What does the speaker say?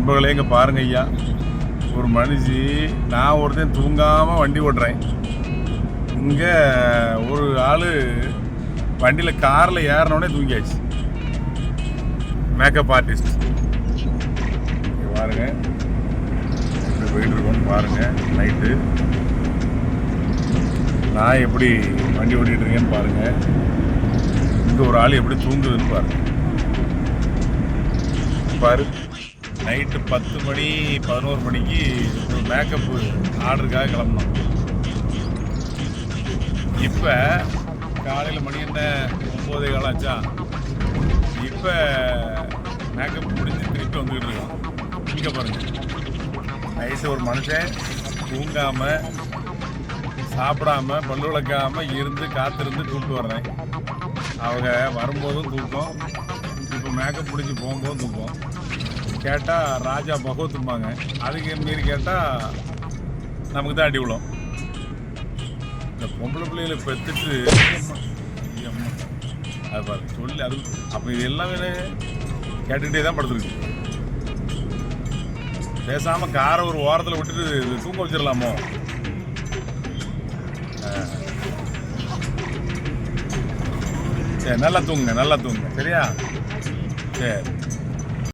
நண்பர்களே இங்கே பாருங்க ஐயா, ஒரு மனுஷி, நான் ஒருத்தன் தூங்காமல் வண்டி ஓட்டுறேன். இங்கே ஒரு ஆள் வண்டியில் காரில் ஏறினோடனே தூங்கியாச்சு. மேக்கப் ஆர்டிஸ்ட் பாருங்க, எப்படி போயிட்டு இருக்கோன்னு பாருங்க. நைட்டு நான் எப்படி வண்டி ஓட்டிகிட்டு இருக்கேன்னு பாருங்க. இங்கே ஒரு ஆள் எப்படி தூங்குதுன்னு பாருங்க. பாரு, நைட்டு 10 மணி 11 மணிக்கு ஒரு மேக்கப்பு ஆர்டருக்காக கிளம்பணும். இப்போ காலையில் மணி என்ன 9:15 ஆச்சா. இப்போ மேக்கப் முடிஞ்சு திருப்பி வந்துக்கிட்டு இருக்கோம். இங்கே பாருங்க, நைட்டு ஒரு மனுஷன் தூங்காமல் சாப்பிடாம பல்லு விளக்காமல் இருந்து காத்திருந்து கூப்பிட்டு வர்றேன். அவங்க வரும்போதும் தூக்கம், இப்போ மேக்கப் முடிஞ்சு போகும்போதும் தூக்கம். கேட்டால் ராஜா பகவத்தும்பாங்க, அதுக்கு மீறி கேட்டால் நமக்கு தான் அடி விழும். இந்த பொம்பளை பிள்ளைகளை பெற்றுட்டு அது பாருங்க சொல்லி அது அப்போ இது எல்லாமே கேட்டுக்கிட்டே தான் படுத்துருக்கு. பேசாமல் காரை ஒரு ஓரத்தில் விட்டுட்டு தூங்க வச்சிடலாமோ? சரி, நல்லா தூங்குங்க, நல்லா தூங்குங்க, சரியா? சரி.